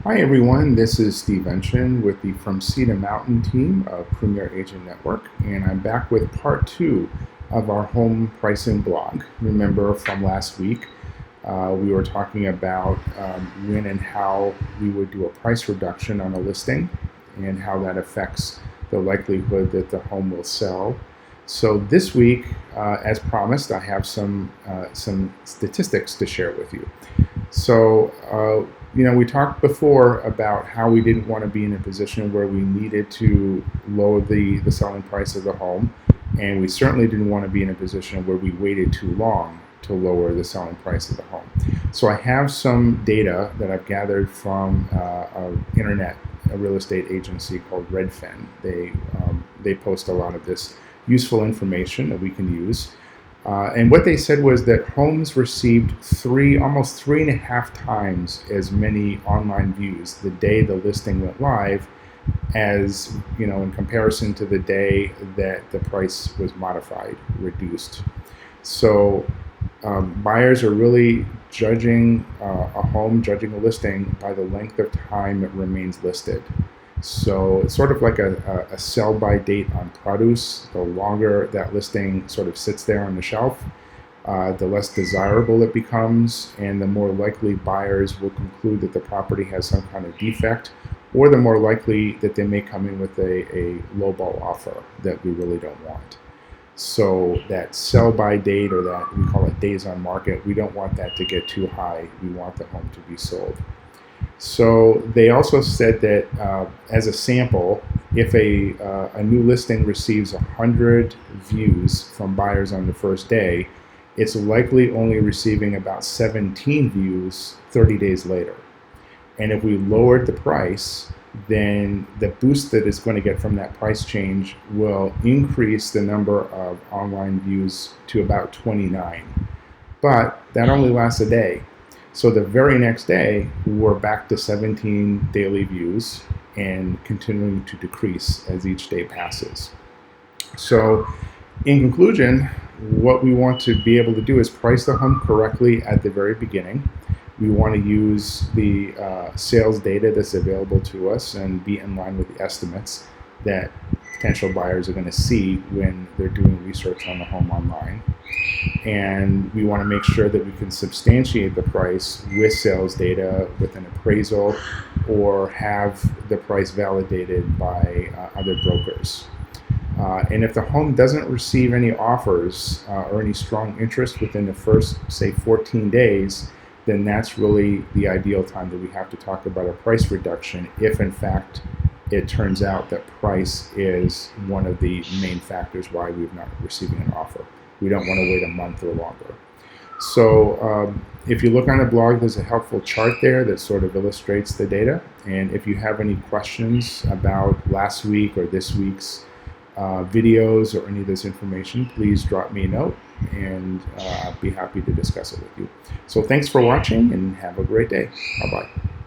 Hi everyone, this is Steve Enchin with the From Sea to Mountain team of Premier Agent Network, and I'm back with part 2 of our home pricing blog. Remember from last week, we were talking about when and how we would do a price reduction on a listing and how that affects the likelihood that the home will sell. So this week, as promised, I have some statistics to share with you. So, we talked before about how we didn't want to be in a position where we needed to lower the selling price of the home, and we certainly didn't want to be in a position where we waited too long to lower the selling price of the home. So I have some data that I've gathered from a real estate agency called Redfin. They post a lot of this useful information that we can use. And what they said was that homes received almost 3.5 times as many online views the day the listing went live as, in comparison to the day that the price was modified, reduced. So buyers are really judging judging a listing by the length of time it remains listed. So it's sort of like a sell-by date on produce. The longer that listing sort of sits there on the shelf, the less desirable it becomes, and the more likely buyers will conclude that the property has some kind of defect, or the more likely that they may come in with a lowball offer that we really don't want. So that sell-by date, or that we call it days on market, we don't want that to get too high. We want the home to be sold. So they also said that as a sample, if a new listing receives 100 views from buyers on the first day, it's likely only receiving about 17 views 30 days later. And if we lowered the price, then the boost that it's going to get from that price change will increase the number of online views to about 29. But that only lasts a day. So the very next day, we're back to 17 daily views and continuing to decrease as each day passes. So in conclusion, what we want to be able to do is price the home correctly at the very beginning. We want to use the sales data that's available to us and be in line with the estimates that potential buyers are going to see when they're doing research on the home online. And we want to make sure that we can substantiate the price with sales data, with an appraisal, or have the price validated by other brokers. And if the home doesn't receive any offers or any strong interest within the first, say, 14 days, then that's really the ideal time that we have to talk about a price reduction if, in fact, it turns out that price is one of the main factors why we're not receiving an offer. We don't want to wait a month or longer. So if you look on the blog, there's a helpful chart there that sort of illustrates the data. And if you have any questions about last week or this week's videos or any of this information, please drop me a note, and I'll be happy to discuss it with you. So thanks for watching, and have a great day. Bye-bye.